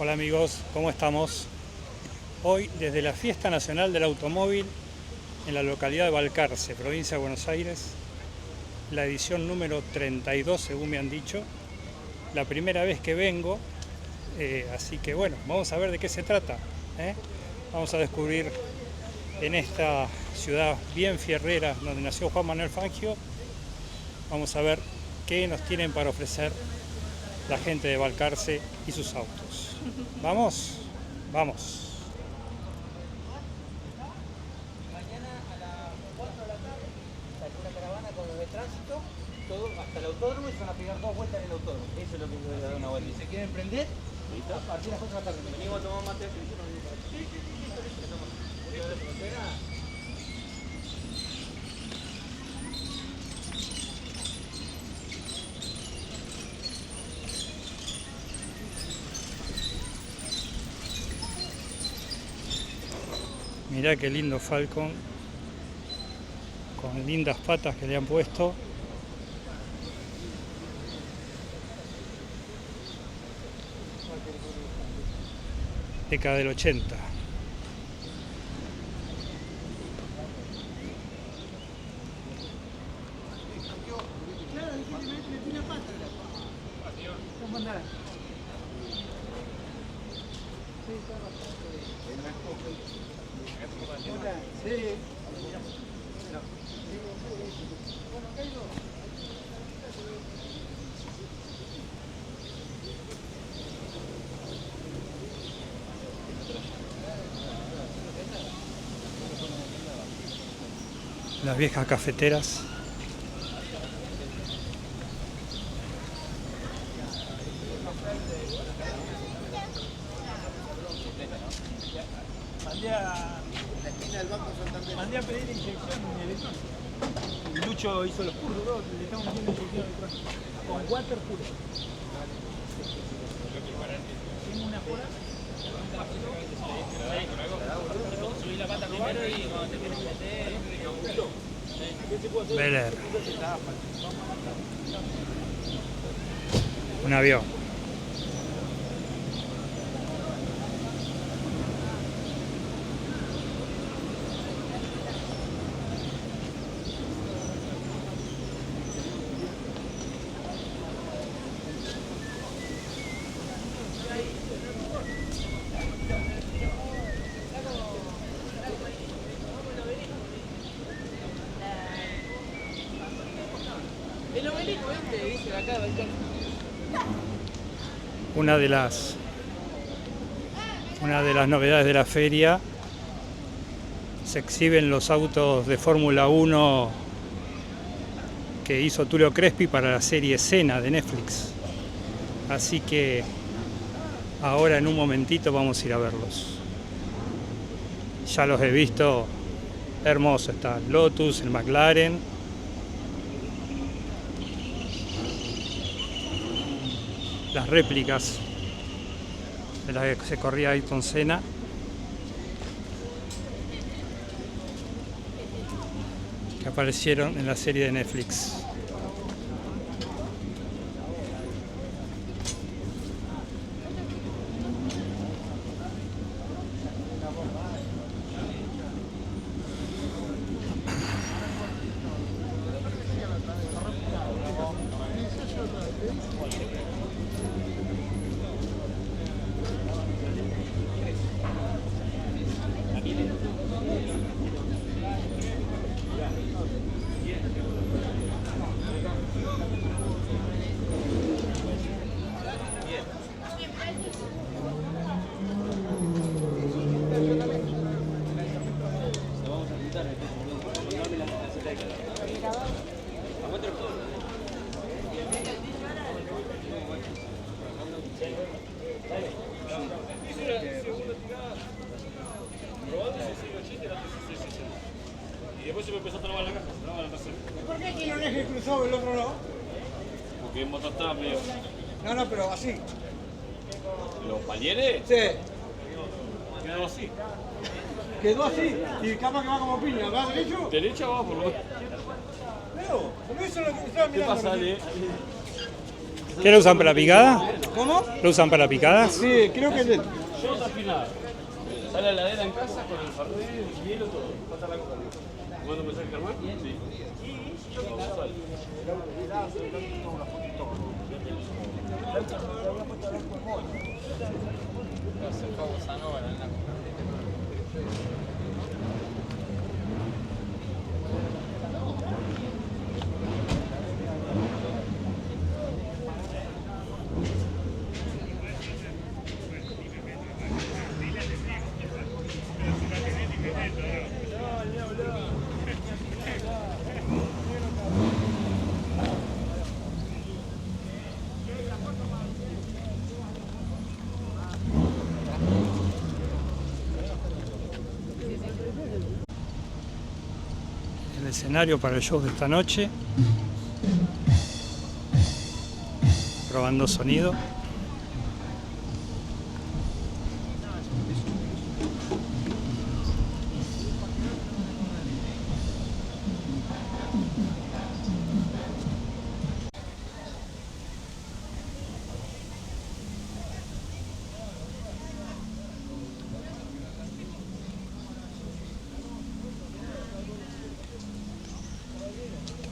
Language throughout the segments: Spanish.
Hola amigos, ¿cómo estamos? Hoy desde la Fiesta Nacional del Automóvil en la localidad de Balcarce, provincia de Buenos Aires, la edición número 32 según me han dicho, la primera vez que vengo, así que bueno, vamos a ver de qué se trata, ¿eh? Vamos a descubrir en esta ciudad bien fierrera donde nació Juan Manuel Fangio, vamos a ver qué nos tienen para ofrecer la gente de Balcarce y sus autos. ¿Vamos? Vamos. Mañana a las 4 de la tarde sale una caravana con los de tránsito, todo hasta el autódromo, y se van a pegar 2 vueltas en el autódromo. Eso es lo que yo voy a dar una vuelta. Si se quieren prender, a partir de las 4 de la tarde. Venimos a tomar mate. Mirá qué lindo Falcon, con lindas patas que le han puesto. Década del 80. Las viejas cafeteras. Mandé a pedir inyección electrónica. Y Lucho hizo los cursos, le estamos haciendo inyección electrónica. Con water puro. Tengo una pura. Subí la pata primero y cuando te quieres meter. Bel Air. Un avión. El obelisco este dice de acá, Una de las novedades de la feria, se exhiben los autos de Fórmula 1 que hizo Tulio Crespi para la serie Senna de Netflix. Así que ahora en un momentito vamos a ir a verlos. Ya los he visto, hermoso está el Lotus, el McLaren. Las réplicas de las que se corría Ayrton Senna. Que aparecieron en la serie de Netflix. Y después se me empezó a trabar la caja, se traba la trasera. ¿Por qué aquí no es el cruzado el otro no? Porque el motor estaba medio... No, pero así. ¿Los palieres? Sí. Quedó así. Quedó así. Y capaz que va como piña. ¿Va derecho? Derecha va por lo menos. Pero eso es lo que estaba ¿Qué mirando. pasa, Ale? ¿Qué lo usan para la picada? ¿Cómo? ¿Lo usan para picadas? Sí, creo que es de... Yo no nada. Sale a la heladera en casa con el fernet, el hielo, todo. Falta la coca. ¿Cuándo me sale Germán? Sí. El escenario para el show de esta noche. Probando sonido.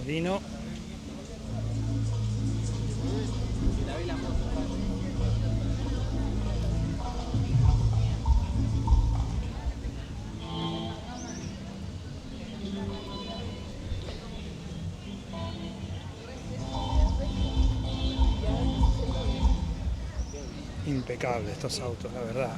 Torino. Impecable estos autos, la verdad.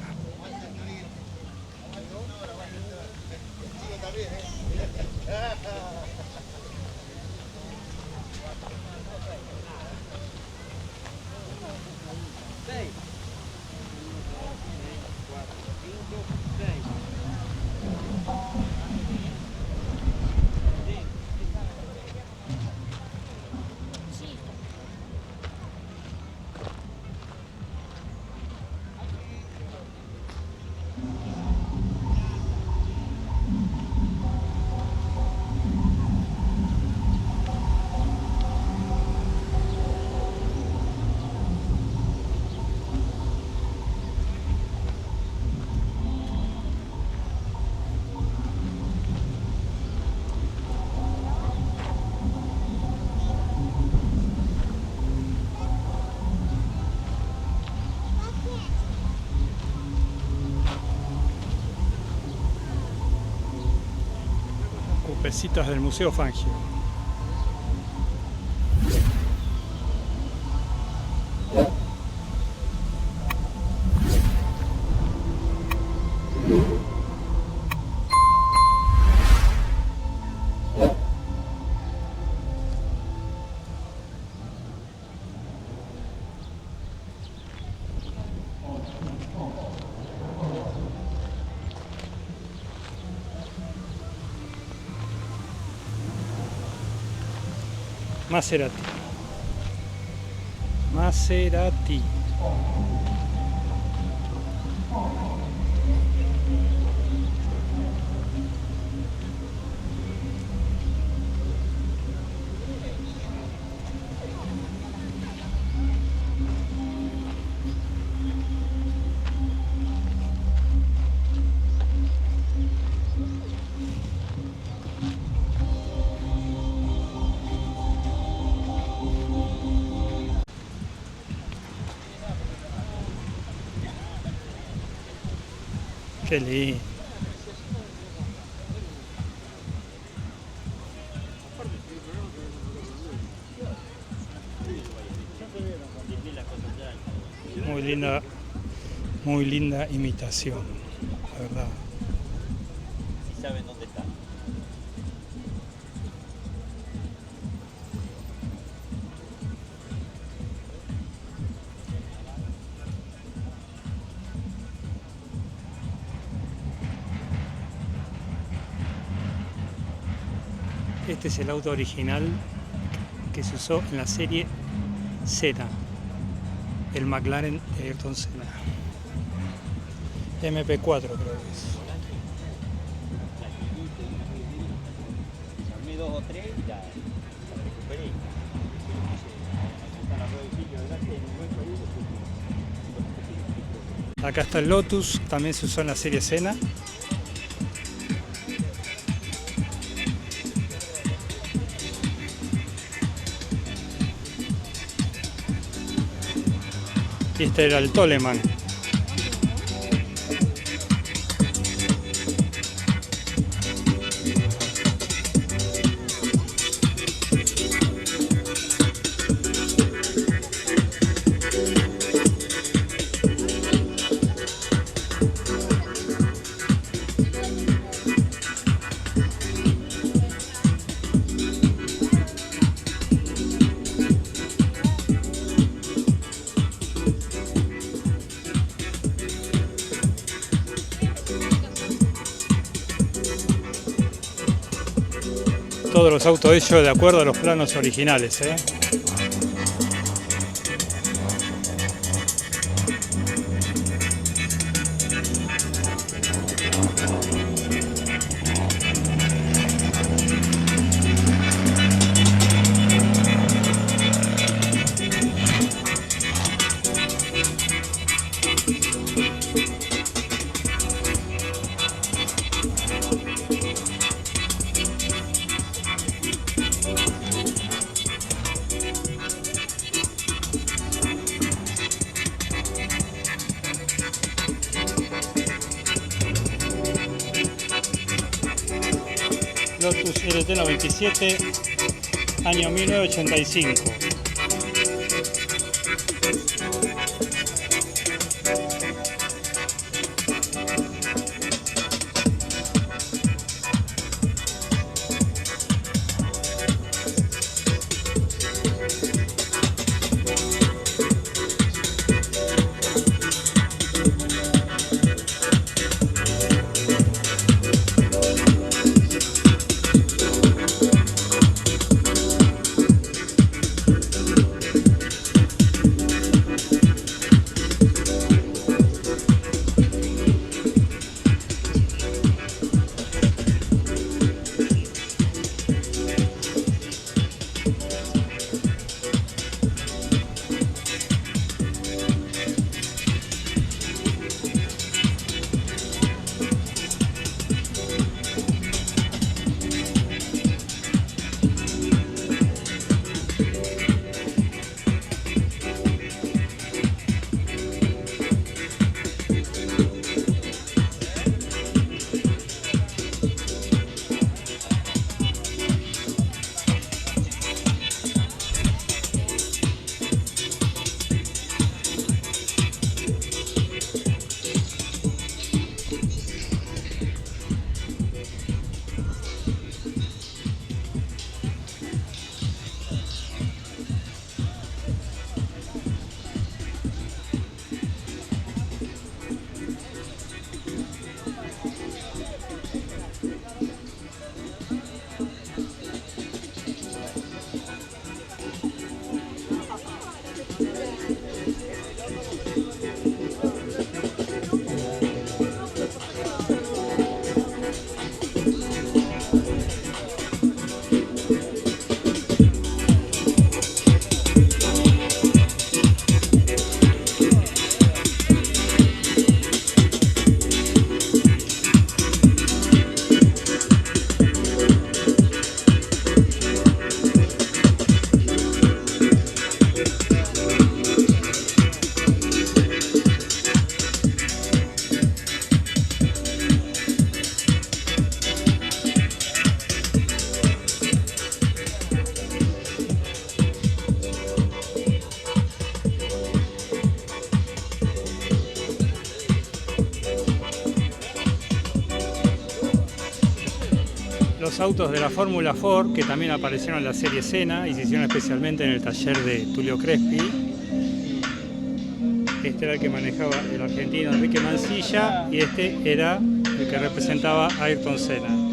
Cupecitas del Museo Fangio. Maserati. Maserati. Qué lindo. Muy linda imitación, la verdad. Si saben dónde está. Este es el auto original que se usó en la serie Z, el McLaren de Ayrton Senna. MP4 creo que es. Armé 2 o 3 y la recuperé. Está la rueda de sitio delante en un hueco ahí. Acá está el Lotus, también se usó en la serie Senna. Y este era el Toleman. Todos los autos hechos de acuerdo a los planos originales, ¿eh? Lotus LT97, año 1985. Los autos de la Fórmula Ford, que también aparecieron en la serie Senna y se hicieron especialmente en el taller de Tulio Crespi. Este era el que manejaba el argentino Enrique Mansilla y este era el que representaba a Ayrton Senna.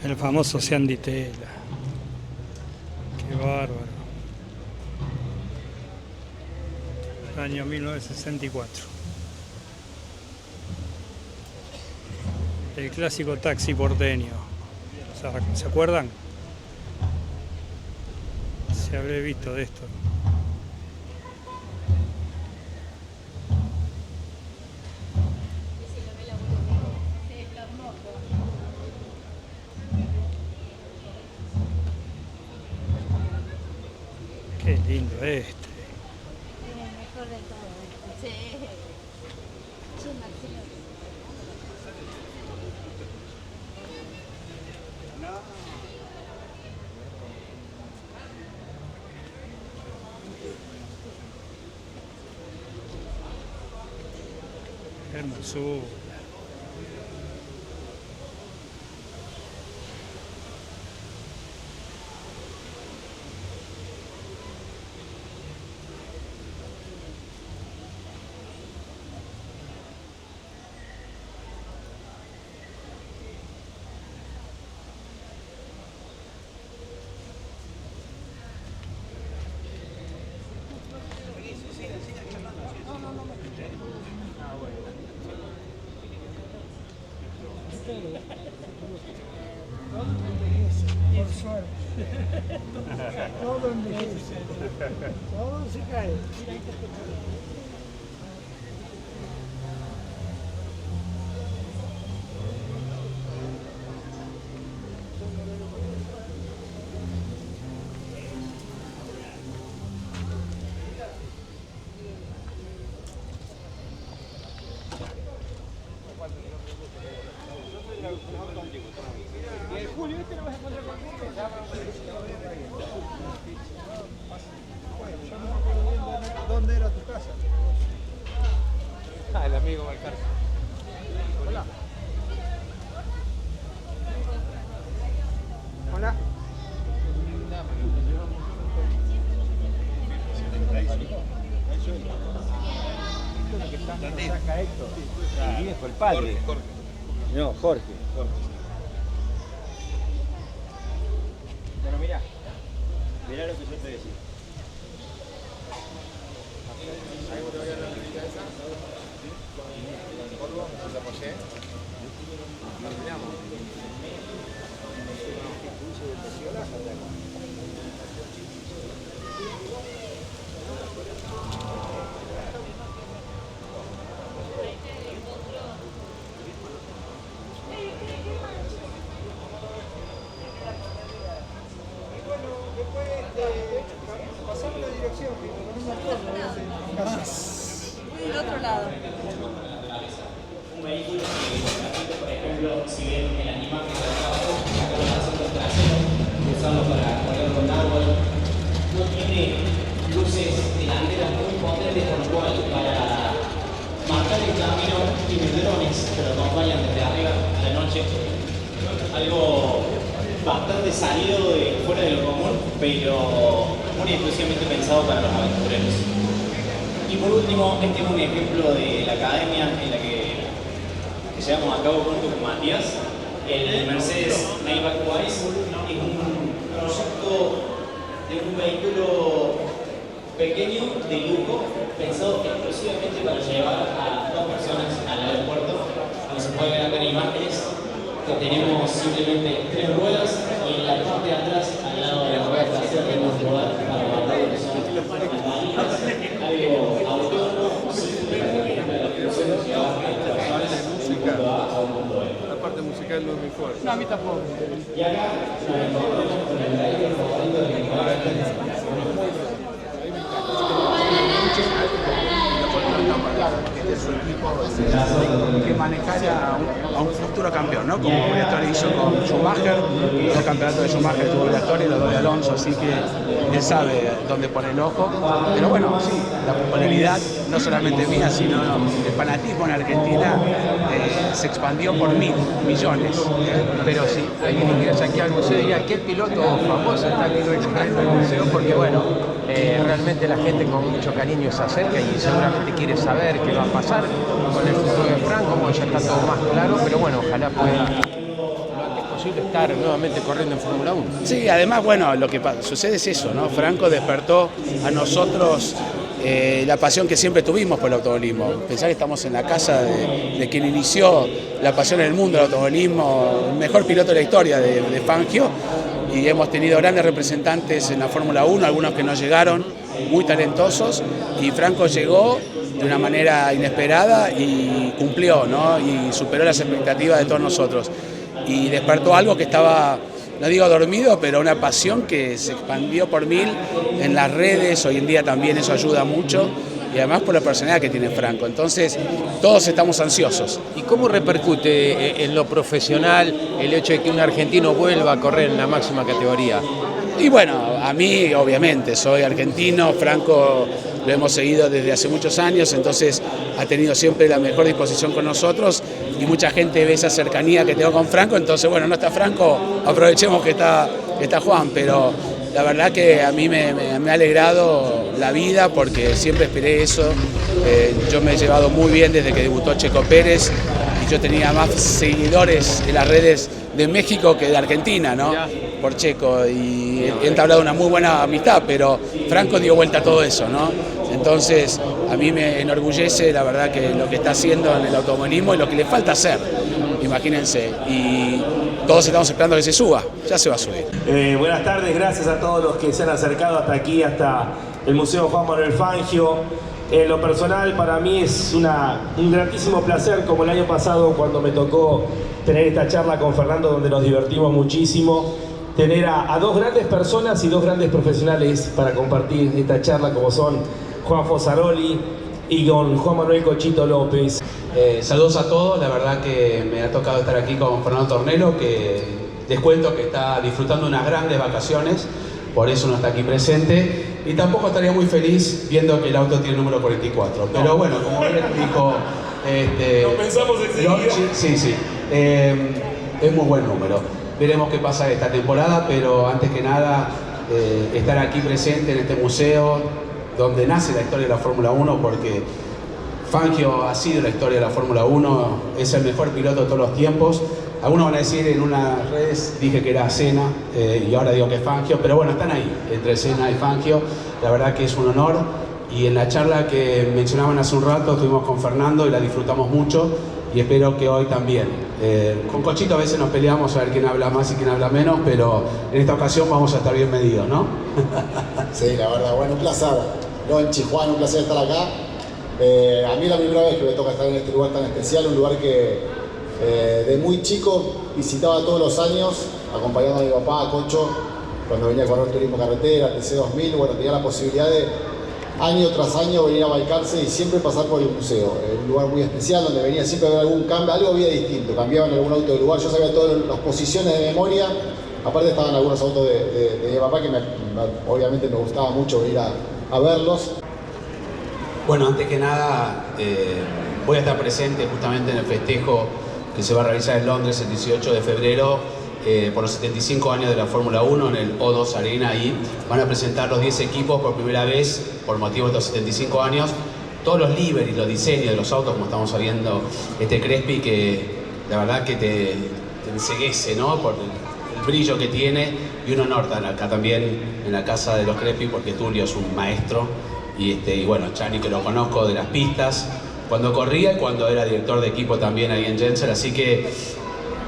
El famoso Sean Di Tella. Qué bárbaro. Año 1964. El clásico taxi porteño. ¿Se acuerdan? Se habré visto de esto. Qué lindo este. Es el mejor de todos. Sí. Sí, Maxilo. Qué hermosura. Por suerte. Todo envejece. Todo se cae. ¿Dónde era tu casa? Ah, el amigo Valcarce. Hola. Hola. Saca Héctor. El viejo, el padre. Jorge. No, Jorge. Bueno, mirá lo que yo te decía. Pasame la dirección, que no me acuerdo. Gracias. Del otro lado. Un vehículo que, por ejemplo, si ven en la imagen de abajo, acá los asientos traseros, que usamos para correr con árbol, no tiene luces delanteras muy potentes, por lo cual para marcar el camino tiene drones que lo acompañan desde arriba a la noche. Algo bastante salido de fuera de lo común, pero muy exclusivamente pensado para los aventureros. Y por último, este es un ejemplo de la academia en la que llevamos a cabo junto con Matías. El Mercedes Maybach Wise es un proyecto de un vehículo pequeño, de lujo, pensado exclusivamente para llevar a 2 personas al aeropuerto. Como se puede ver acá en imágenes, que tenemos simplemente 3 ruedas y en la parte de atrás, al lado de la rueda trasera, tenemos lugar para guardar lo que son las balitas, algo autónomo, simple, para que la función de llevar a las personas de un punto A a un punto B. La parte musical no es muy fuerte. No, a mí tampoco. Y acá nos encontramos con el driver favorito de mi padre. De su equipo que manejara a un futuro campeón, ¿no? Como Briatore hizo con Schumacher, 2 campeonatos de Schumacher tuvo Briatore, los 2 de Alonso, así que él sabe dónde pone el ojo. Pero bueno, sí, la popularidad, no solamente mía, sino el fanatismo en Argentina se expandió por 1.000 millones. Pero sí, alguien que quiera saquear el museo diría, ¿qué piloto famoso está aquí en el museo? Porque bueno, realmente la gente con mucho cariño se acerca y seguramente quiere saber qué va a pasar con el futuro de Frank, como ya está todo más claro, pero bueno, ojalá pueda lo antes posible posible estar nuevamente corriendo en Fórmula 1. Sí, además, bueno, lo que sucede es eso, ¿no? Franco despertó a nosotros la pasión que siempre tuvimos por el automovilismo. Pensar que estamos en la casa de quien inició la pasión en el mundo del automovilismo, el mejor piloto de la historia de Fangio, y hemos tenido grandes representantes en la Fórmula 1, algunos que no llegaron, muy talentosos, y Franco llegó de una manera inesperada y cumplió, ¿no? Y superó las expectativas de todos nosotros. Y despertó algo que estaba, no digo dormido, pero una pasión que se expandió por mil en las redes. Hoy en día también eso ayuda mucho, y además por la personalidad que tiene Franco. Entonces todos estamos ansiosos. ¿Y cómo repercute en lo profesional el hecho de que un argentino vuelva a correr en la máxima categoría? Y bueno, a mí obviamente, soy argentino, Franco lo hemos seguido desde hace muchos años, entonces ha tenido siempre la mejor disposición con nosotros, y mucha gente ve esa cercanía que tengo con Franco. Entonces, bueno, no está Franco, aprovechemos que está Juan, pero la verdad que a mí me ha alegrado la vida, porque siempre esperé eso. Yo me he llevado muy bien desde que debutó Checo Pérez, y yo tenía más seguidores en las redes de México que de Argentina, ¿no? Por Checo, y he entablado una muy buena amistad, pero Franco dio vuelta a todo eso, ¿no? Entonces, a mí me enorgullece, la verdad, que lo que está haciendo en el automovilismo y lo que le falta hacer, imagínense, y todos estamos esperando que se suba, ya se va a subir. Buenas tardes, gracias a todos los que se han acercado hasta aquí, hasta el Museo Juan Manuel Fangio. En lo personal, para mí es un gratísimo placer, como el año pasado cuando me tocó tener esta charla con Fernando, donde nos divertimos muchísimo, tener a dos grandes personas y dos grandes profesionales para compartir esta charla, como son Juan Fosaroli y con Juan Manuel Cochito López. Saludos a todos, la verdad que me ha tocado estar aquí con Fernando Tornelo, que les cuento que está disfrutando unas grandes vacaciones, por eso no está aquí presente, y tampoco estaría muy feliz viendo que el auto tiene el número 44, pero bueno, como él dijo... Lo pensamos enseguida. Sí, es muy buen número. Veremos qué pasa esta temporada, pero antes que nada estar aquí presente en este museo donde nace la historia de la Fórmula 1, porque Fangio ha sido la historia de la Fórmula 1, es el mejor piloto de todos los tiempos. Algunos van a decir, en unas redes dije que era Senna, y ahora digo que es Fangio, pero bueno, están ahí, entre Senna y Fangio. La verdad que es un honor, y en la charla que mencionaban hace un rato estuvimos con Fernando y la disfrutamos mucho, y espero que hoy también. Con Cochito a veces nos peleamos a ver quién habla más y quién habla menos, pero en esta ocasión vamos a estar bien medidos, ¿no? Sí, la verdad, bueno, un placer. No, en Chihuahua, un placer estar acá. A mí la primera vez que me toca estar en este lugar tan especial, un lugar que de muy chico visitaba todos los años, acompañando a mi papá, a Cocho, cuando venía a correr turismo carretera, TC2000, bueno, tenía la posibilidad de año tras año venir a Balcarce y siempre pasar por el museo. Un lugar muy especial donde venía siempre a ver algún cambio, algo había distinto, cambiaban algún auto del lugar, yo sabía todas las posiciones de memoria, aparte estaban algunos autos de mi papá que obviamente me gustaba mucho venir a verlos. Bueno, antes que nada voy a estar presente justamente en el festejo que se va a realizar en Londres el 18 de febrero por los 75 años de la Fórmula 1 en el O2 Arena. Ahí van a presentar los 10 equipos por primera vez por motivo de estos 75 años. Todos los liveries, los diseños de los autos, como estamos viendo este Crespi, que la verdad que te enceguece, ¿no? Por el brillo que tiene, y un honor estar acá también en la casa de los Crespi, porque Tulio es un maestro, y bueno, Chani, que lo conozco de las pistas, cuando corría y cuando era director de equipo también ahí en Jensen, así que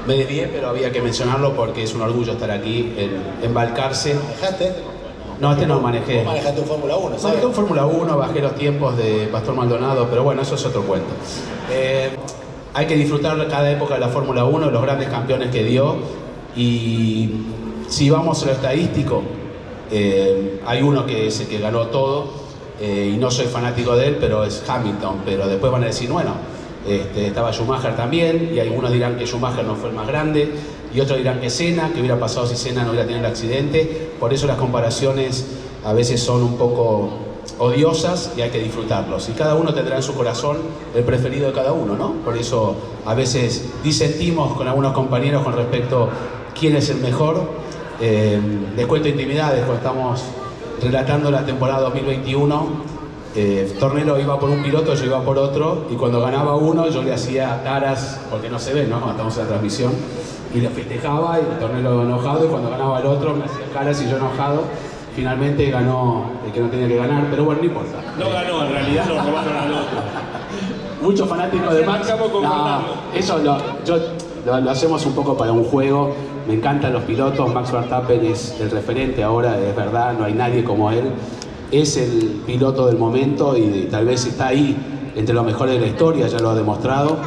me desvié, pero había que mencionarlo porque es un orgullo estar aquí en Balcarce. ¿Manejaste? No, este no manejé. ¿Vos manejaste un Fórmula 1? ¿sabes? Manejé un Fórmula 1, bajé los tiempos de Pastor Maldonado, pero bueno, eso es otro cuento. Hay que disfrutar cada época de la Fórmula 1, los grandes campeones que dio, y si vamos a lo estadístico, hay uno que es el que ganó todo, y no soy fanático de él, pero es Hamilton, pero después van a decir, bueno, estaba Schumacher también, y algunos dirán que Schumacher no fue el más grande, y otros dirán que Senna, que hubiera pasado si Senna no hubiera tenido el accidente. Por eso las comparaciones a veces son un poco odiosas y hay que disfrutarlos, y cada uno tendrá en su corazón el preferido de cada uno, ¿no? Por eso a veces disentimos con algunos compañeros con respecto a quién es el mejor. Les cuento intimidades, cuando estamos relatando la temporada 2021, Tornero iba por un piloto, yo iba por otro, y cuando ganaba uno yo le hacía caras, porque no se ve, ¿no? Cuando estamos en la transmisión, y le festejaba, y el Tornero enojado, y cuando ganaba el otro me hacía caras y yo enojado. Finalmente ganó el que no tenía que ganar, pero bueno, no importa. No ganó, en realidad lo robaron al otro. Muchos fanáticos de Max. No, eso lo hacemos un poco para un juego. Me encantan los pilotos. Max Verstappen es el referente ahora, es verdad, no hay nadie como él. Es el piloto del momento y tal vez está ahí entre los mejores de la historia, ya lo ha demostrado.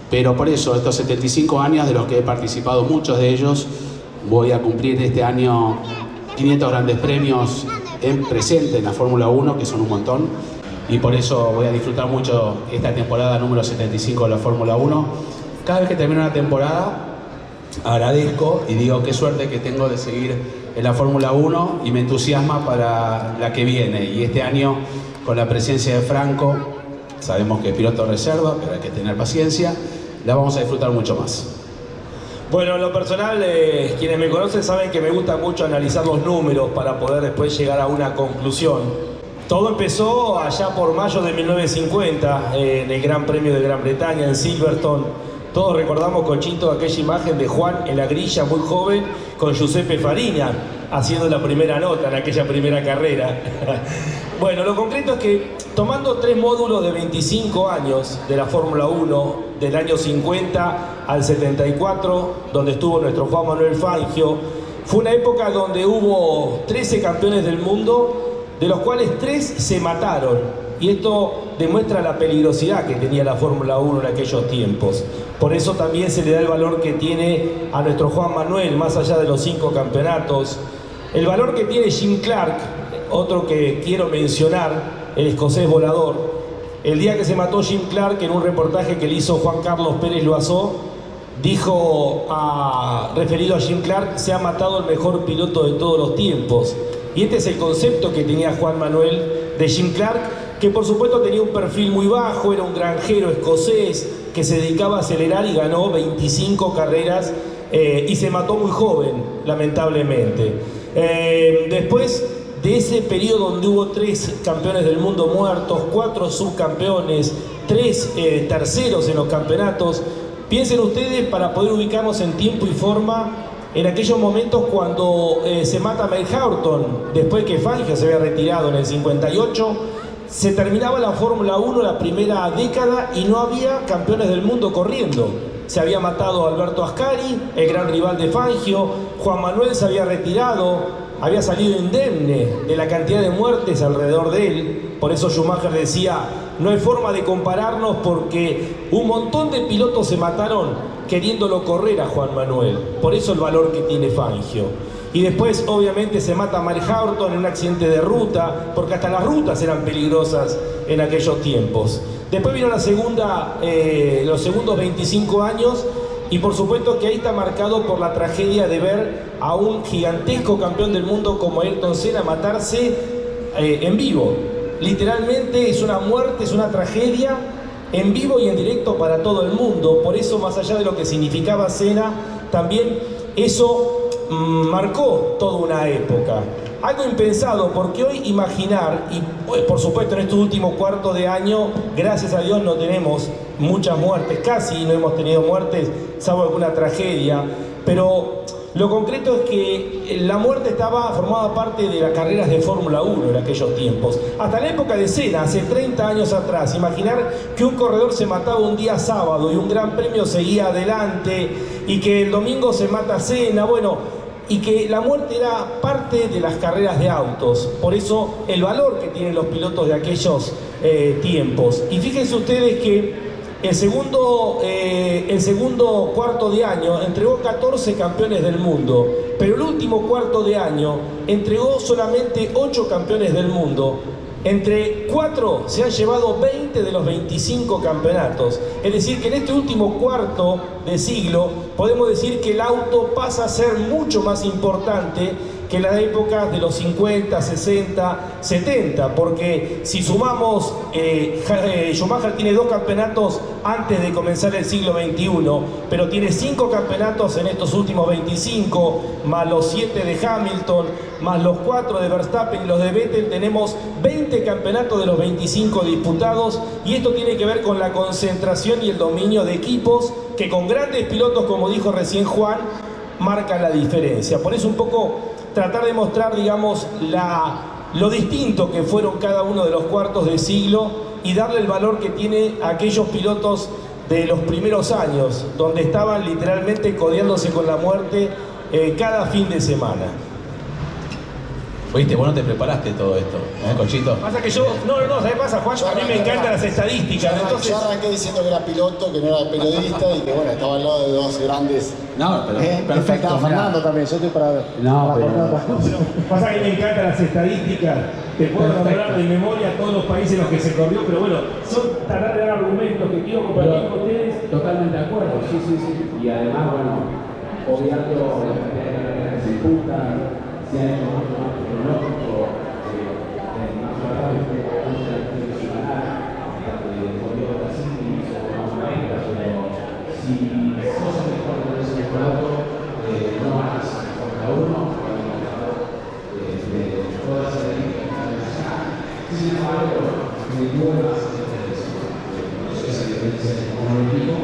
Pero por eso, estos 75 años de los que he participado, muchos de ellos, voy a cumplir este año 500 grandes premios en presente en la Fórmula 1, que son un montón. Y por eso voy a disfrutar mucho esta temporada número 75 de la Fórmula 1. Cada vez que termino una temporada, agradezco y digo qué suerte que tengo de seguir en la Fórmula 1 y me entusiasma para la que viene. Y este año, con la presencia de Franco, sabemos que es piloto de reserva, pero hay que tener paciencia, la vamos a disfrutar mucho más. Bueno, en lo personal, quienes me conocen saben que me gusta mucho analizar los números para poder después llegar a una conclusión. Todo empezó allá por mayo de 1950 en el Gran Premio de Gran Bretaña en Silverstone. Todos recordamos, Cochito, aquella imagen de Juan en la grilla, muy joven, con Giuseppe Farina haciendo la primera nota en aquella primera carrera. Bueno, lo concreto es que tomando 3 módulos de 25 años de la Fórmula 1, del año 50 al 74, donde estuvo nuestro Juan Manuel Fangio, fue una época donde hubo 13 campeones del mundo, de los cuales 3 se mataron. Y esto demuestra la peligrosidad que tenía la Fórmula 1 en aquellos tiempos. Por eso también se le da el valor que tiene a nuestro Juan Manuel, más allá de los 5 campeonatos. El valor que tiene Jim Clark, otro que quiero mencionar, el escocés volador. El día que se mató Jim Clark, en un reportaje que le hizo Juan Carlos Pérez Loazó, dijo, referido a Jim Clark, se ha matado el mejor piloto de todos los tiempos. Y este es el concepto que tenía Juan Manuel de Jim Clark, que por supuesto tenía un perfil muy bajo, era un granjero escocés que se dedicaba a acelerar y ganó 25 carreras y se mató muy joven, lamentablemente. Después de ese periodo donde hubo 3 campeones del mundo muertos, 4 subcampeones, 3 terceros en los campeonatos, piensen ustedes, para poder ubicarnos en tiempo y forma, en aquellos momentos cuando se mata Mel Hawthorne, después que Fangio se había retirado en el 58, se terminaba la Fórmula 1 la primera década y no había campeones del mundo corriendo. Se había matado a Alberto Ascari, el gran rival de Fangio, Juan Manuel se había retirado, había salido indemne de la cantidad de muertes alrededor de él. Por eso Schumacher decía, no hay forma de compararnos porque un montón de pilotos se mataron queriéndolo correr a Juan Manuel. Por eso el valor que tiene Fangio. Y después obviamente se mata a Mel Hawthorne en un accidente de ruta, porque hasta las rutas eran peligrosas en aquellos tiempos. Después vino los segundos 25 años y por supuesto que ahí está marcado por la tragedia de ver a un gigantesco campeón del mundo como Ayrton Senna matarse en vivo. Literalmente es una muerte, es una tragedia en vivo y en directo para todo el mundo. Por eso, más allá de lo que significaba Senna, también eso marcó toda una época. Algo impensado, porque hoy imaginar, y por supuesto en estos últimos cuartos de año, gracias a Dios no tenemos muchas muertes, casi no hemos tenido muertes, salvo alguna tragedia, pero lo concreto es que la muerte formaba parte de las carreras de Fórmula 1 en aquellos tiempos. Hasta la época de Senna, hace 30 años atrás, imaginar que un corredor se mataba un día sábado y un gran premio seguía adelante y que el domingo se mata Senna, bueno, y que la muerte era parte de las carreras de autos. Por eso el valor que tienen los pilotos de aquellos tiempos. Y fíjense ustedes que el segundo cuarto de año entregó 14 campeones del mundo, pero el último cuarto de año entregó solamente 8 campeones del mundo. Entre 4 se han llevado 20 de los 25 campeonatos. Es decir, que en este último cuarto de siglo podemos decir que el auto pasa a ser mucho más importante que en las épocas de los 50, 60, 70, porque si sumamos, Schumacher tiene 2 campeonatos antes de comenzar el siglo XXI, pero tiene 5 campeonatos en estos últimos 25, más los 7 de Hamilton, más los 4 de Verstappen y los de Vettel, tenemos 20 campeonatos de los 25 disputados, y esto tiene que ver con la concentración y el dominio de equipos que con grandes pilotos, como dijo recién Juan, marcan la diferencia. Por eso un poco tratar de mostrar, digamos, lo distinto que fueron cada uno de los cuartos de siglo y darle el valor que tiene a aquellos pilotos de los primeros años, donde estaban literalmente codeándose con la muerte cada fin de semana. Oíste, vos no te preparaste todo esto, Conchito. Pasa que yo, ¿sabes qué pasa, Juan? A mí me encantan las estadísticas. Entonces... Yo arranqué diciendo que era piloto, que no era periodista y que bueno, estaba al lado de 2 grandes. No, pero perfecto. Estaba Fernando también, yo estoy para ver. No, pero... Pasa que me encantan las estadísticas. Te puedo nombrar de memoria todos los países en los que se corrió, pero bueno, son tratar de dar argumentos que quiero compartir con ustedes. Totalmente de acuerdo, sí. Y además, bueno, obviando la cantidad de que se imputan, se ha hecho mucho más tecnológico, más agradable que podamos ser profesional, hasta que volvió a Brasil y hizo una maestra, pero si sos el mejor de ese campeonato, no ganas Fórmula 1, toda esa diferencia. Sin embargo, muy buenas diferencias. Esa diferencia como el equipo,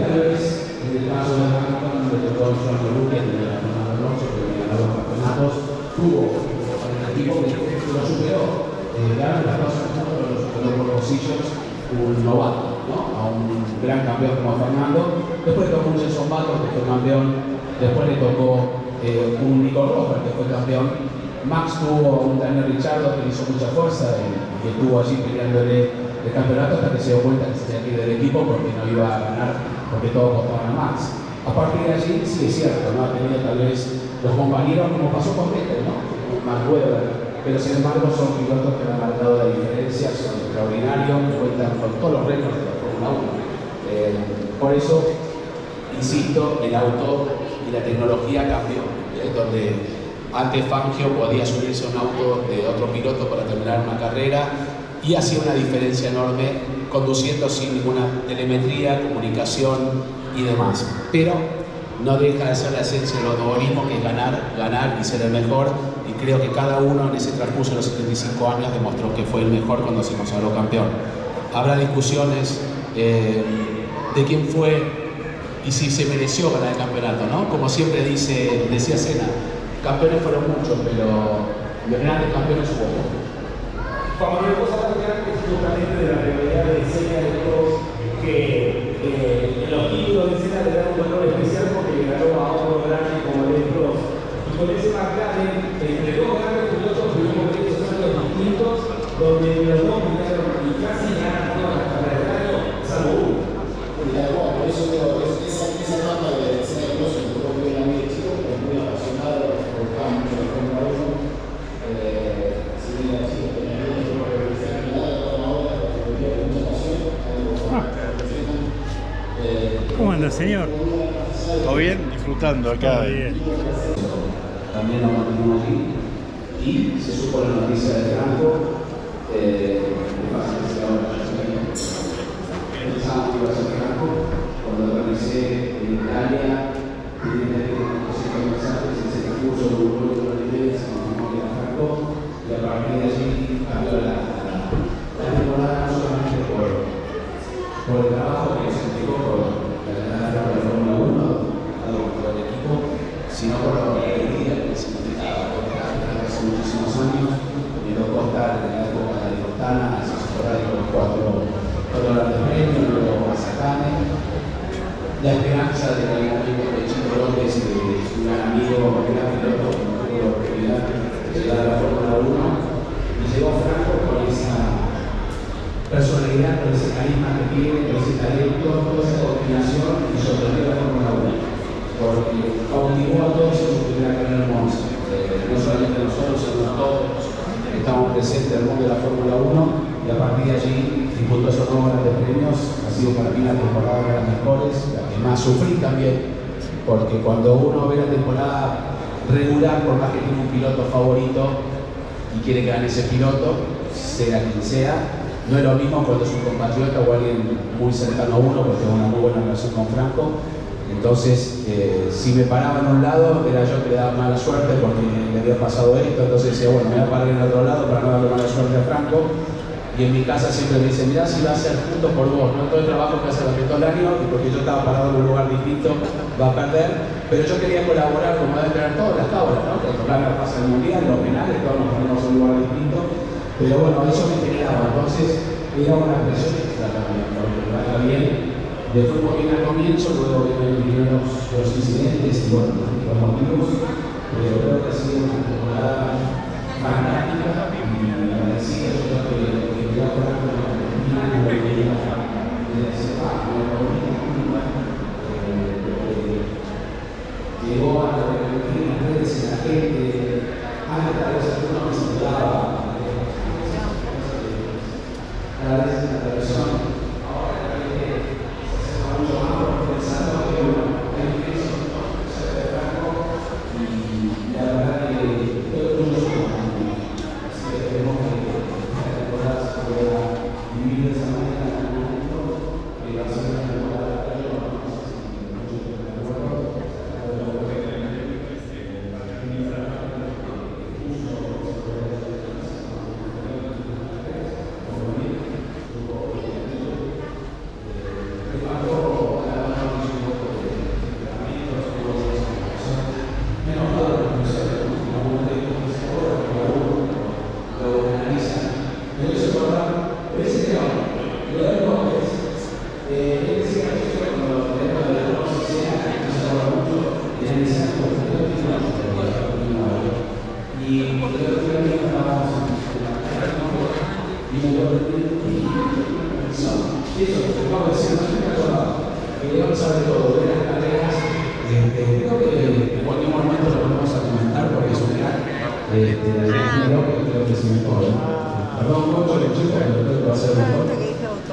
tal vez en el caso de Hamilton, le tocó a John Luque, de la Fernando Alonso, que ganó los campeonatos, tuvo un equipo que lo superó. Claro, las cosas lo superó por bolsillos un novato, ¿no? A un gran campeón como Fernando. Después le tocó un Jenson Button, que fue campeón. Después le tocó un Nico Rosberg, que fue campeón. Max tuvo un Daniel Ricciardo que le hizo mucha fuerza y estuvo allí peleándole el campeonato hasta que se dio cuenta que se tenía que ir del equipo porque no iba a ganar, porque todo costaba a Max. A partir de allí, sí es cierto, no ha tenido tal vez los compañeros como pasó con Vettel, ¿no? Max Webber, pero sin embargo son pilotos que han marcado la diferencia, son extraordinarios, cuentan con todos los récords de la Fórmula 1. Por eso, insisto, el auto y la tecnología cambió, donde antes Fangio podía subirse a un auto de otro piloto para terminar una carrera y hacía una diferencia enorme conduciendo sin ninguna telemetría, comunicación y demás. Pero no deja de ser la esencia del automovilismo, que es ganar y ser el mejor, y creo que cada uno en ese transcurso de los 75 años demostró que fue el mejor cuando se consagró campeón. Habrá discusiones de quién fue y si se mereció ganar el campeonato, ¿no? Como siempre decía Senna, campeones fueron muchos, pero los grandes campeones hubo. Juan Manuel, vos hablaste antes justamente de la rivalidad de Senna de todos, que en los títulos de Senna le dan un valor especial porque le ganó a otro grande como Alain Prost. Y con ese McLaren, entre 2 grandes pilotos, tuvimos 3 años distintos, donde los 2 ganaron y casi ganaron todas las carreras del año, salvo uno. Por eso digo, esa etapa de Senna de Prost, que tuvo que ver a mí de chico, es muy apasionado por el cambio de la Fórmula 1. Si bien la chica tenía mucho por realizar nada de la hora, porque tenía mucha pasión. ¿Cómo anda, señor? ¿Todo bien? Disfrutando acá. Todo bien. También lo mantenemos allí y se supo la noticia de Franco. Me pasa que se ahora pensaba que iba a ser Franco. Cuando aterricé en Italia, tenía que tener cositas mensajes en ese curso de un grupo de niveles, se me llamó que era Franco, y a partir de allí cambió la temporada no solamente por el trabajo que se implicó por la ganada de la Fórmula 1, algo por el equipo, sino por la alegría que significaba, porque hace muchísimos años me tocó estar en la época de Fontana, así esporádico los 4 grandes premios, luego Mazacane, la esperanza de que en algún momento de Chico López y de su gran amigo, que era piloto, que tuvo la oportunidad de llegar a la Fórmula 1, y llegó Franco con esa personalidad, con ese carisma que tiene, con ese talento, toda esa combinación, y sorprendió a la Fórmula 1. Porque cautivó a todos en su primera carrera en Monza. No solamente nosotros, sino todos que estamos presentes en el mundo de la Fórmula 1, y a partir de allí disputó esos 2 grandes premios. Ha sido para mí la temporada de las mejores, la que más sufrí también, porque cuando uno ve la temporada regular, por más que tiene un piloto favorito y quiere que gane ese piloto, sea quien sea. No es lo mismo cuando es un compatriota o alguien muy cercano a uno, porque tengo una muy buena relación con Franco. Entonces, si me paraba en un lado, era yo que le daba mala suerte porque le había pasado esto. Entonces decía, bueno, me voy a parar en el otro lado para no darle mala suerte a Franco. Y en mi casa siempre me dicen, mirá si va a ser punto por vos, ¿no? Todo el trabajo que hace durante todo el año, y porque yo estaba parado en un lugar distinto, va a perder. Pero yo quería colaborar, como deben tener todas las tablas, ¿no? Cuando Blanca pasa el mundial, los penales, todos nos ponemos en un lugar distinto. Pero bueno, eso me generaba. Entonces, era una presión extra también, porque me vaya bien. Le fue muy bien al comienzo, luego vinieron los incidentes y bueno, los motivos. Pero creo que ha sido una temporada fantástica y agradecida. Yo creo que voy a hablar con la Argentina, no voy a ir a llegó a la Argentina, en redes, en la gente, antes tal vez alguno me saludaba, cada vez en la televisión, ahora la gente se va mucho más pensando que bueno, hay un peso, se ve Franco, y la verdad que todo el mundo suma, así que tenemos que recordar si pueda vivir de esa manera en algún momento, que va a ser una temporada de yo no sé si mucho que me recuerdo.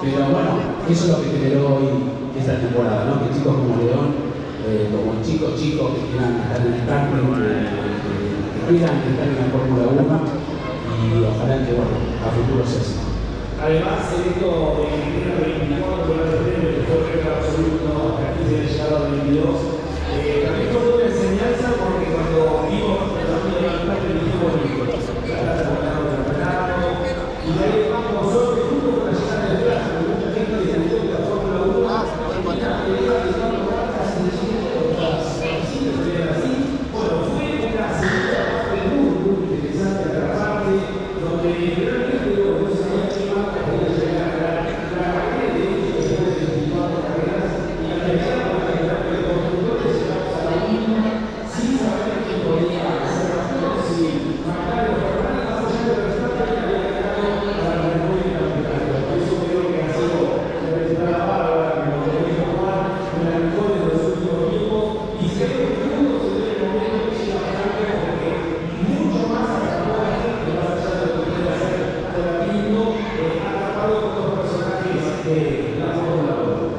Pero bueno, eso es lo que generó hoy esta temporada, ¿no? Que chicos como León, como chicos que quieran estar en el ranking, que quieran estar en la Fórmula 1 y ojalá que, bueno, a futuro sea así. Además, esto de que tiene 24 lugares de premio, que fue el récord absoluto, que aquí se ha llegado a 22, también fue una enseñanza porque cuando vimos tratando de levantar el equipo olímpico, y de ahí vamos nosotros juntos para llegar al traje, porque mucha gente discutió que la Fórmula 1 tenía que llegar a las marcas y así. Bueno, fue una segunda parte muy interesante de la parte, donde realmente no sabía qué marca podía llegar a la carrera de ellos después de 24 carreras, y la tercera para el campo de constructores llegamos a la última sin saber quién podía hacer las cosas y marcar los carreras más allá de la respuesta que había ganado para la República Dominicana. Eso creo que ha sido la temporada bárbara, que lo tenemos que jugar con la mejor de los últimos tiempos, y creo que juntos se debe el momento que llega a Franco, porque mucho más atrapado a la gente, más allá de lo que quiere hacer Colapinto, atrapado con los personajes de la Fórmula 1.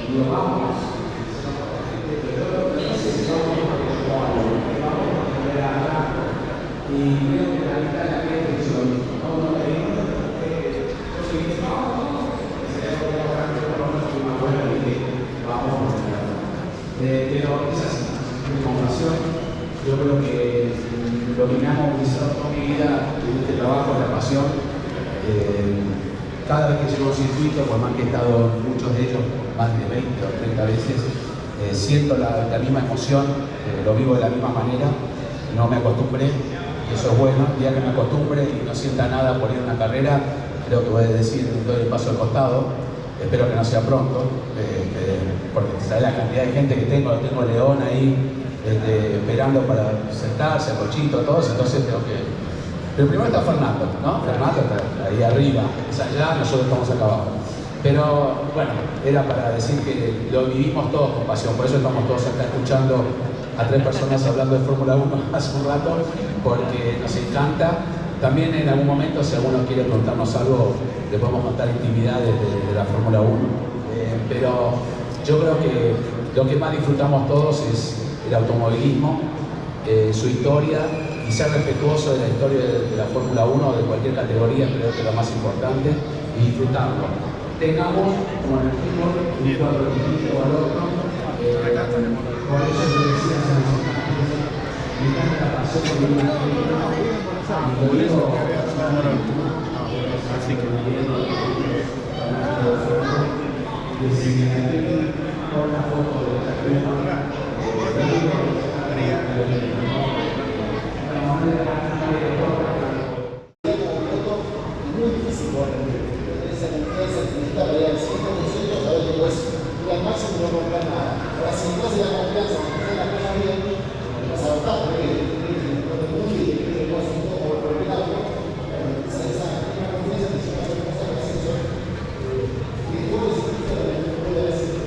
lo vamos y creo que la mitad de la gente hizo lo mismo. Pero es así, mi compasión. Yo creo que lo que me ha movilizado toda mi vida en este trabajo es la pasión. Cada vez que llego a un circuito, por más que he estado en muchos de ellos, más de 20 o 30 veces, siento la misma emoción, lo vivo de la misma manera, no me acostumbré, eso es bueno. El día que me acostumbre y no sienta nada por ir a una carrera, creo que voy a decir, doy el paso al costado. Espero que no sea pronto, porque ¿sabes la cantidad de gente que tengo? Tengo León ahí esperando para sentarse, Cochito, todos, entonces tengo que... Pero primero está Fernando, ¿no? Fernando está ahí arriba, es allá, nosotros estamos acá abajo. Pero bueno, era para decir que lo vivimos todos con pasión, por eso estamos todos acá escuchando a 3 personas hablando de Fórmula 1 hace un rato, porque nos encanta. También en algún momento, si alguno quiere preguntarnos algo, le podemos contar intimidades de la Fórmula 1. Pero yo creo que lo que más disfrutamos todos es el automovilismo, su historia, y ser respetuoso de la historia de la Fórmula 1 o de cualquier categoría, creo que es lo más importante, y disfrutarlo. Tengamos, como en el fútbol, un cuadro distinto al otro. Por eso yo decía, me encanta la pasión por una así que con la foto de muy difícil esa confianza infinita para ir al 100%, saber que puedes ir al máximo y no comprar nada. Ahora, si no haces la confianza, si haces la cosa bien, vas a votar, porque no te mueves y te pones un poco por el lado. Esa confianza te lleva a hacer cosas que hacen eso. Y después, puede hacer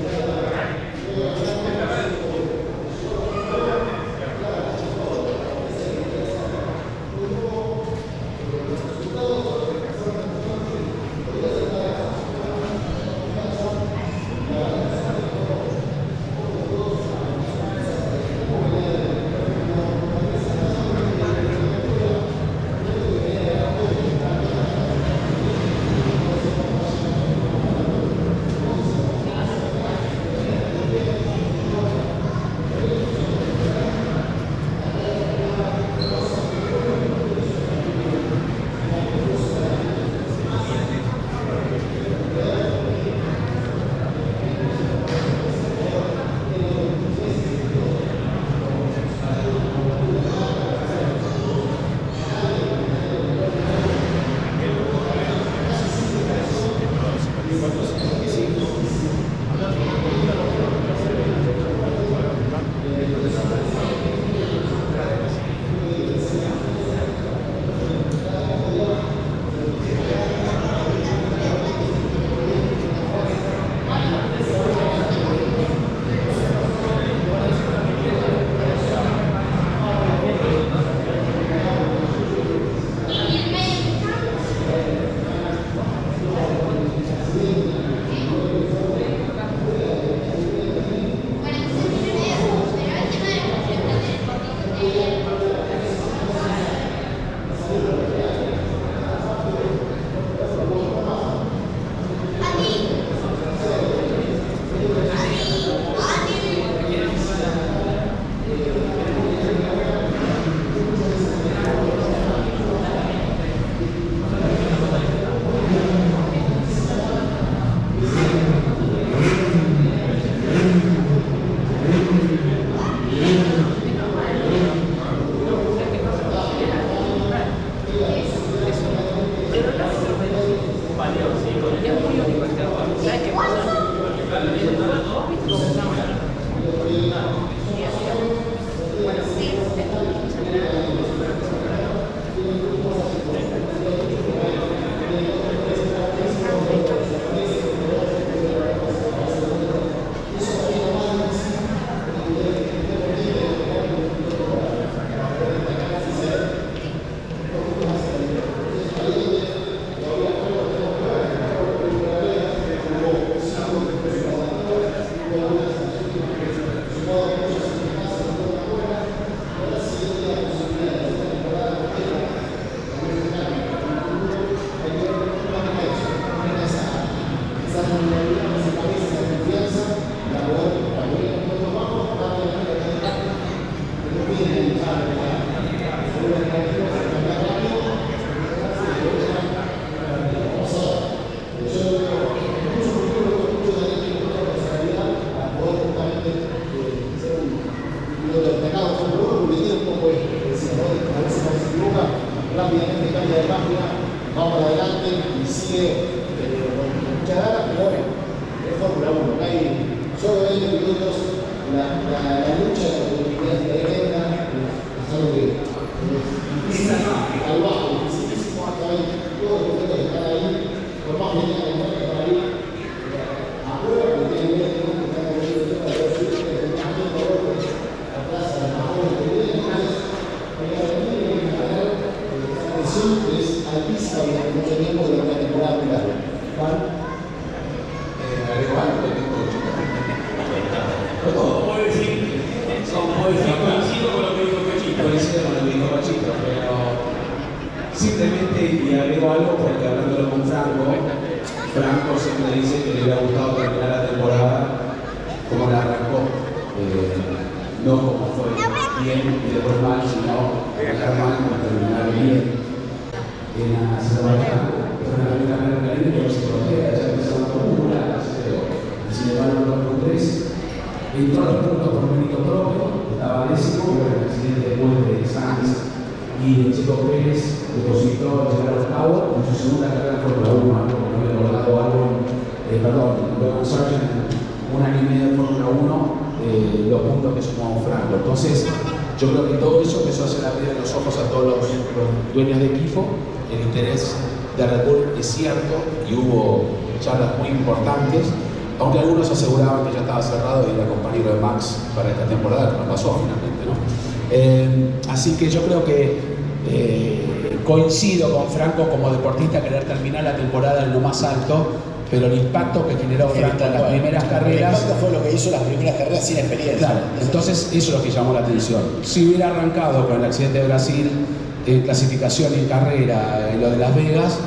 solo 20 minutos, la lucha de la comunidad tremenda, es algo que es salvaje, dificilísimo hasta ahí, todos los momentos que están ahí, por más que tengan que estar ahí, afuera que tienen que están corriendo para ver si están haciendo golpes, la plaza, las majones que tienen, entonces, para ganar esa presión que es altísima durante mucho tiempo durante una temporada muy larga. ¿Juan? Coincido con lo que dijo Cochito, pero simplemente, y agrego algo porque hablándolo con Franco siempre dice que le hubiera gustado terminar la temporada como la arrancó, no como fue bien y después mal, sino arrancar mal como terminar bien. En Azerbaiyán fue una carrera caliente, pero se protege, ya empezaron con una, sin embargo, no con 3. Entró a los puntos por mérito propio, estaba décimo, pero el accidente después de Sainz y Checo Pérez depositó llegar a octavo en su segunda carrera en Fórmula 1, algo que no había logrado Logan Sargent, un año y medio de Fórmula 1, los puntos que sumó Franco. Entonces, yo creo que todo eso empezó a hacer abrir los ojos a todos los dueños de equipo. El interés de Red Bull es cierto y hubo charlas muy importantes. Aunque algunos aseguraban que ya estaba cerrado y era compañero de Max para esta temporada, que no pasó finalmente, ¿no? Así que yo creo que coincido con Franco como deportista querer terminar la temporada en lo más alto, pero el impacto que generó Franco en las primeras carreras... El impacto fue lo que hizo las primeras carreras sin experiencia. Claro, entonces eso es lo que llamó la atención. Si hubiera arrancado con el accidente de Brasil, en clasificación y en carrera, en lo de Las Vegas,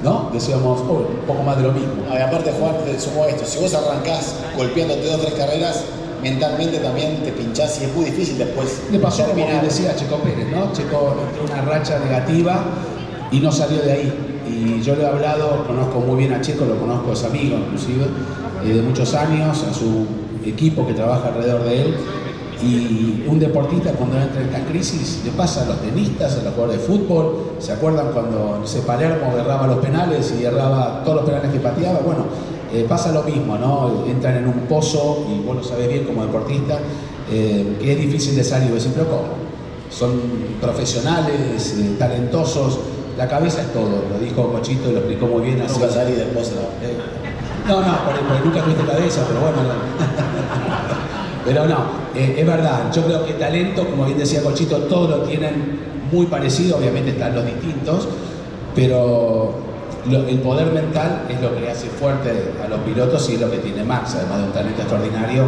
¿no? Decíamos, un poco más de lo mismo. Aparte, Juan, te sumo esto, si vos arrancás golpeándote 2 o 3 carreras, mentalmente también te pinchás y es muy difícil después. Le pasó como bien decía Checo Pérez, ¿no? Checo entró en una racha negativa y no salió de ahí. Y yo le he hablado, conozco muy bien a Checo, lo conozco, es amigo inclusive, de muchos años, a su equipo que trabaja alrededor de él. Y un deportista cuando entra en esta crisis le pasa a los tenistas, a los jugadores de fútbol. ¿Se acuerdan cuando Palermo erraba los penales y erraba todos los penales que pateaba? Bueno, pasa lo mismo, ¿no? Entran en un pozo y vos lo sabés bien como deportista, que es difícil de salir. Vos decís, pero ¿cómo? Son profesionales, talentosos, la cabeza es todo, lo dijo Cochito y lo explicó muy bien. Nunca salí del pozo. No, porque nunca tuviste cabeza, pero bueno. Pero no, es verdad, yo creo que talento, como bien decía Cochito, todos lo tienen muy parecido, obviamente están los distintos, pero el poder mental es lo que le hace fuerte a los pilotos y es lo que tiene Max, además de un talento extraordinario.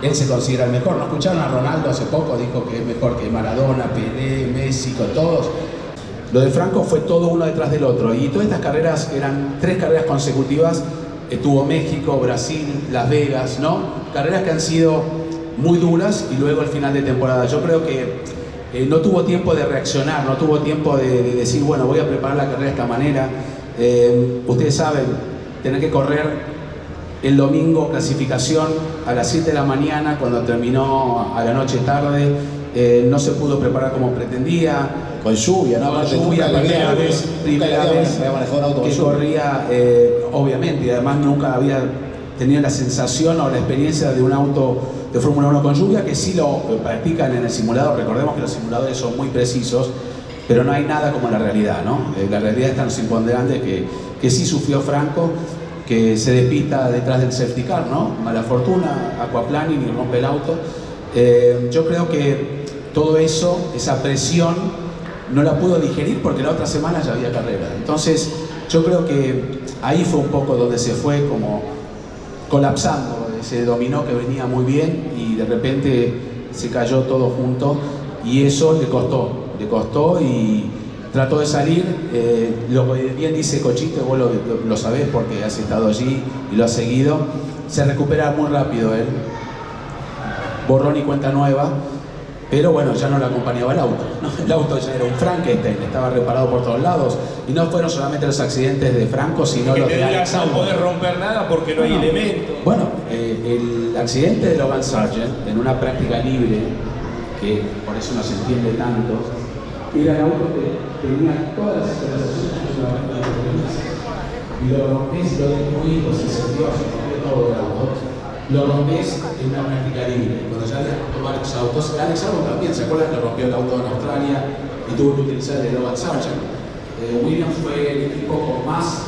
Él se considera el mejor. ¿No escucharon a Ronaldo hace poco? Dijo que es mejor que Maradona, Pelé, Messi, con todos. Lo de Franco fue todo uno detrás del otro y todas estas carreras eran 3 carreras consecutivas. Tuvo México, Brasil, Las Vegas, ¿no? Carreras que han sido muy duras y luego el final de temporada. Yo creo que no tuvo tiempo de reaccionar, no tuvo tiempo de decir, bueno, voy a preparar la carrera de esta manera. Ustedes saben, tener que correr el domingo, clasificación a las 7 de la mañana, cuando terminó a la noche tarde, no se pudo preparar como pretendía. Con lluvia, ¿no? Con lluvia, primera vez que corría, obviamente, y además nunca había tenido la sensación o la experiencia de un auto de Fórmula 1 con lluvia, que sí lo practican en el simulador. Recordemos que los simuladores son muy precisos, pero no hay nada como la realidad, ¿no? La realidad están los imponderantes que sí sufrió Franco, que se despista detrás del safety car, ¿no? Mala fortuna, aquaplaning y rompe el auto. Yo creo que todo eso, esa presión, no la pudo digerir porque la otra semana ya había carrera. Entonces, yo creo que ahí fue un poco donde se fue como colapsando ese dominó que venía muy bien y de repente se cayó todo junto y eso le costó y trató de salir. Lo que bien dice Cochito, vos lo sabés porque has estado allí y lo has seguido, se recupera muy rápido él, borrón y cuenta nueva. Pero bueno, ya no le acompañaba el auto, ¿no? El auto ya era un Frankenstein, estaba reparado por todos lados. Y no fueron solamente los accidentes de Franco, sino los de Alex Albon. No poder romper nada porque no hay elementos. Bueno, el accidente de Logan Sargent en una práctica libre, que por eso no se entiende tanto, era el auto que tenía todas las actualizaciones que iba a ver y lo rompés, lo destruís, se sintió, se rompió todo el auto. lo rompes en una práctica libre. Cuando ya dejas de tomar esos autos, Alex Albon también, ¿se acuerdan que rompió el auto en Australia y tuvo que utilizar el Logan Sargent? Williams fue el equipo con más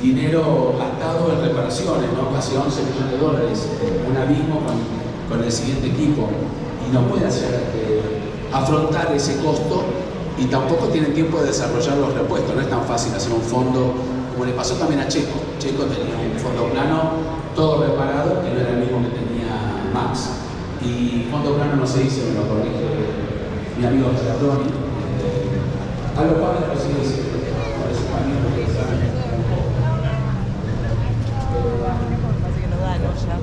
dinero gastado en reparaciones, ¿no? Casi 11 millones de dólares, un abismo con el siguiente equipo, y no puede afrontar ese costo, y tampoco tienen tiempo de desarrollar los repuestos. No es tan fácil hacer un fondo, como le pasó también a Checo. Checo tenía un fondo plano, todo reparado, que no era el mismo que tenía Max. Y fondo plano no se dice, me lo corrige mi amigo Calatoni. A los padres no se dice, por eso para mí es porque saben. Parece que nos da, ¿no? Ya.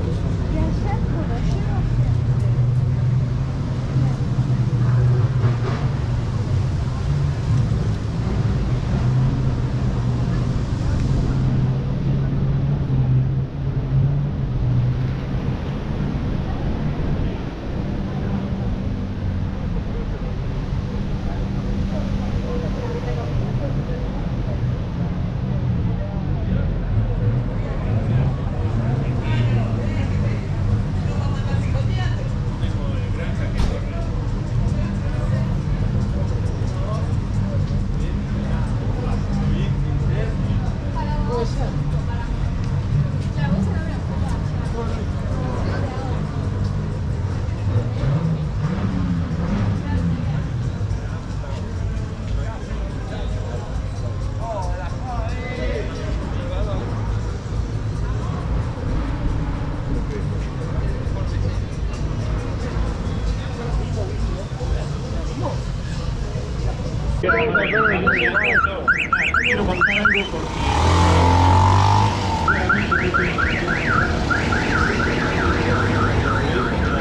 Quiero contar algo como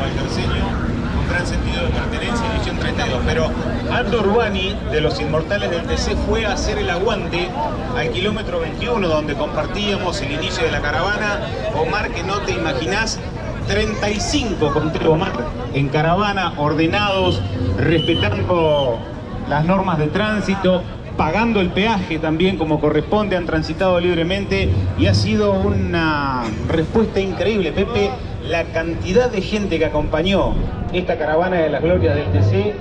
el terceño, con gran sentido de pertenencia, edición 32. Pero Aldo Urbani, de los Inmortales del TC, fue a hacer el aguante al kilómetro 21, donde compartíamos el inicio de la caravana. Omar, que no te imaginás, 35 conté Omar en caravana, ordenados, respetando las normas de tránsito, pagando el peaje también como corresponde, han transitado libremente y ha sido una respuesta increíble, Pepe, la cantidad de gente que acompañó esta caravana de las glorias del TC,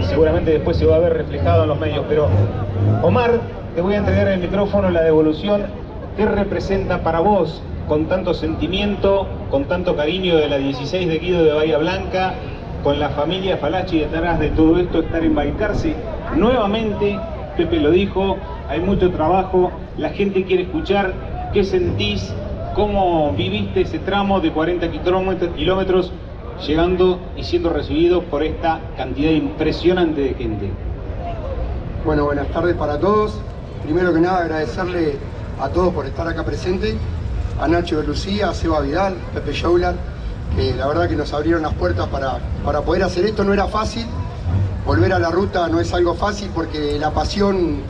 seguramente después se va a ver reflejado en los medios. Pero Omar, te voy a entregar el micrófono, la devolución. ¿Qué representa para vos, con tanto sentimiento, con tanto cariño, de la 16 de Guido de Bahía Blanca, con la familia Falachi detrás de todo esto, estar en Balcarce? Nuevamente, Pepe lo dijo, hay mucho trabajo, la gente quiere escuchar qué sentís, cómo viviste ese tramo de 40 kilómetros, llegando y siendo recibido por esta cantidad impresionante de gente. Bueno, buenas tardes para todos. Primero que nada, agradecerle a todos por estar acá presentes, a Nacho de Lucía, a Seba Vidal, Pepe Joular, que la verdad que nos abrieron las puertas para poder hacer esto. No era fácil, volver a la ruta no es algo fácil porque la pasión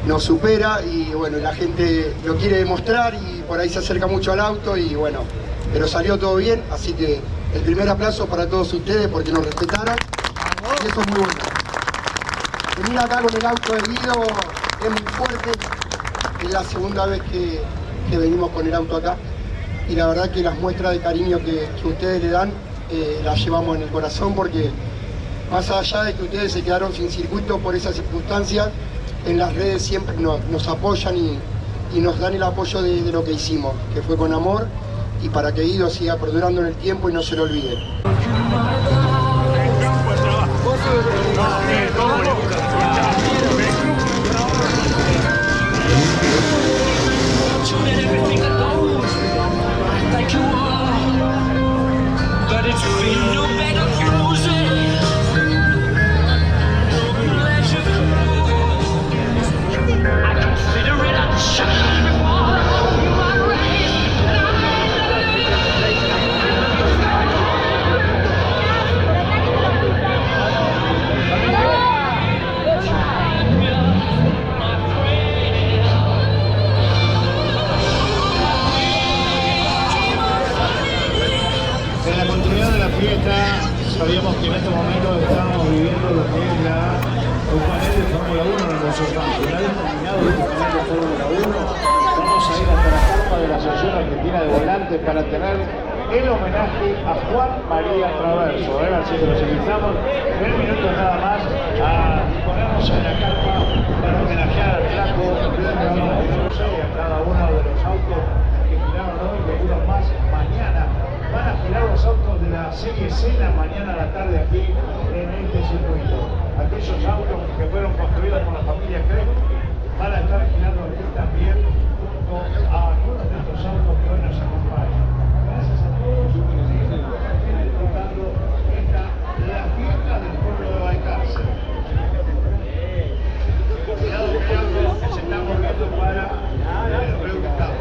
nos supera y bueno, la gente lo quiere demostrar y por ahí se acerca mucho al auto y bueno, pero salió todo bien, así que el primer aplauso para todos ustedes porque nos respetaron y eso es muy bueno. Venir acá con el auto de Guido es muy fuerte, es la segunda vez que venimos con el auto acá y la verdad que las muestras de cariño que ustedes le dan las llevamos en el corazón porque más allá de que ustedes se quedaron sin circuito por esas circunstancias, en las redes siempre nos apoyan y nos dan el apoyo de lo que hicimos, que fue con amor y para que Guido siga perdurando en el tiempo y no se lo olvide. Sabíamos que en estos momentos estábamos viviendo lo que es un panel de Fórmula 1 en el Monserrate. Una vez terminado este panel de Fórmula 1, vamos a ir hasta la Copa de la Asociación Argentina de Volantes para tener el homenaje a Juan María Traverso. Así que los invitamos 3 minutos nada más a ponernos en la carpa para homenajear al flaco y a cada uno de los autos que giraron hoy y algunos más mañana. Van a girar los autos de la serie Sena mañana a la tarde aquí en este circuito. Aquellos autos que fueron construidos por la familia Crespo van a estar girando aquí también junto a algunos de estos autos que hoy nos acompañan. Gracias a todos por seguir disfrutando la fiesta del pueblo de Balcarce. Cuidado con algo que se está moviendo para reubicarnos.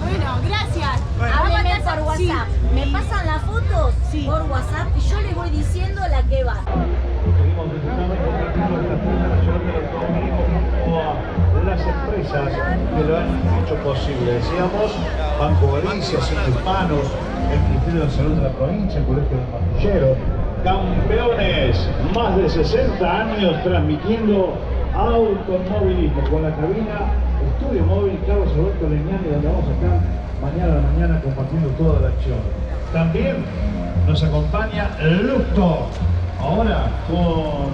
Bueno, gracias. Háblenme por WhatsApp. Sí. Me pasan las fotos por WhatsApp y yo les voy diciendo la que va. Seguimos disfrutando y compartiendo esta fiesta nacional del automovilismo junto a las empresas que lo han hecho posible. Decíamos, Banco Galicia, Centro Hispanos, el Ministerio de Salud de la provincia, el Colegio de Martilleros. Campeones, más de 60 años transmitiendo automovilismo con la cabina Estudio Móvil Carlos Alberto Leñani, donde vamos a estar mañana a la mañana compartiendo toda la acción. También nos acompaña Lupto, ahora con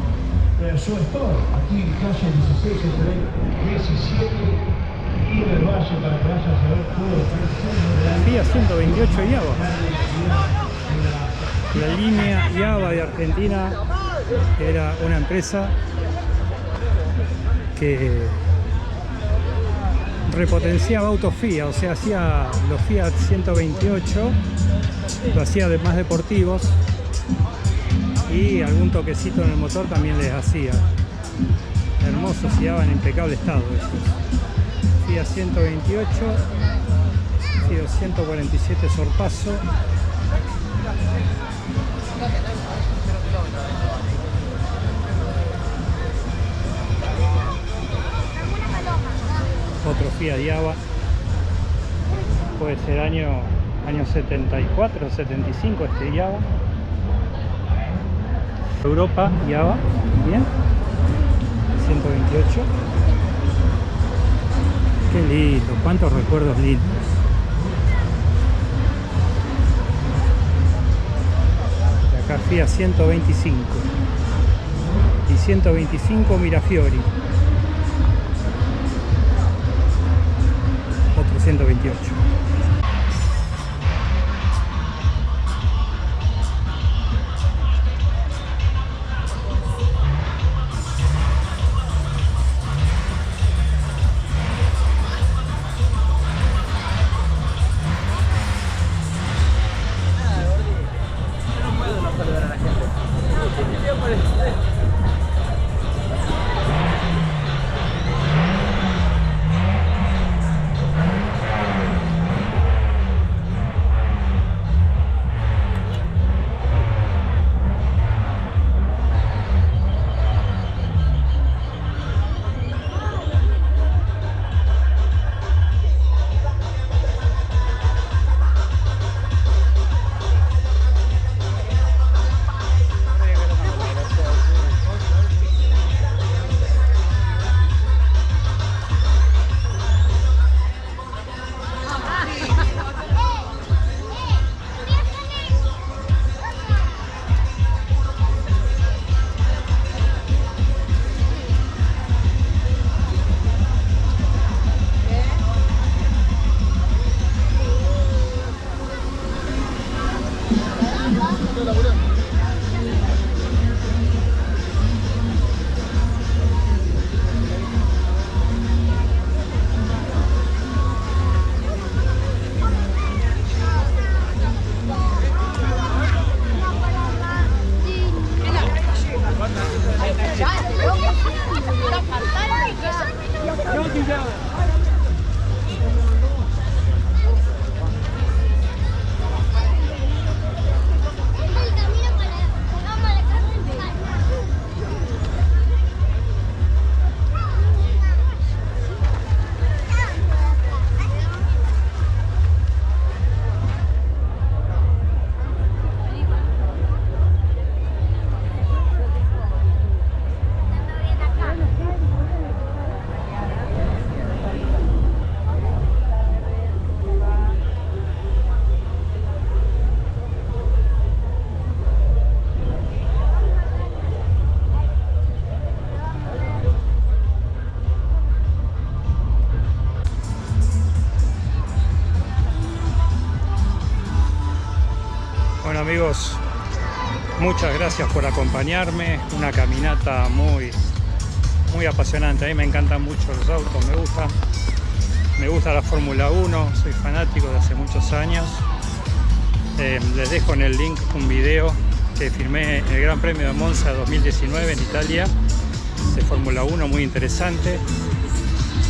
su store, aquí en calle 16, entre 17 y del Valle, para que vayan a ver todo lo que es la vía 128 Yaba. La línea Yaba de Argentina era una empresa que repotenciaba autos Fiat, o sea, hacía los Fiat 128, lo hacía de más deportivos y algún toquecito en el motor también les hacía. Hermosos y daban en impecable estado estos. Fiat 128, Fiat 147 Sorpaso. Otro Fiat Yaba, puede ser año 74, 75 este Yaba. Europa Yaba, bien, 128. Qué lindo, cuántos recuerdos lindos. De acá Fiat 125 y 125 Mirafiori. 128. Bueno amigos, muchas gracias por acompañarme, una caminata muy apasionante. A mí me encantan mucho los autos, me gusta la Fórmula 1, soy fanático de hace muchos años. Les dejo en el link un video que filmé en el Gran Premio de Monza 2019 en Italia, de Fórmula 1, muy interesante,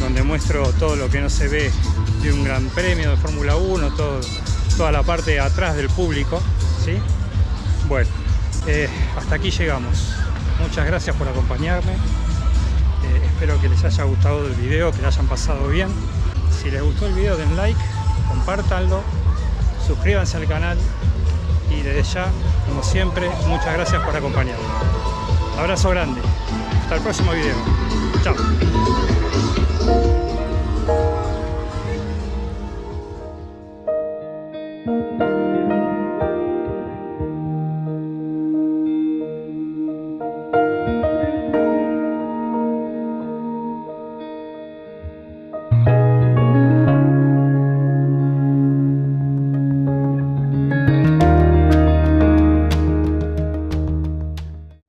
donde muestro todo lo que no se ve de un Gran Premio de Fórmula 1, toda la parte de atrás del público, ¿sí? Bueno, hasta aquí llegamos. Muchas gracias por acompañarme. Espero que les haya gustado el video, que lo hayan pasado bien. Si les gustó el video, den like, compártanlo, suscríbanse al canal y desde ya, como siempre, muchas gracias por acompañarme. Abrazo grande. Hasta el próximo video. Chao.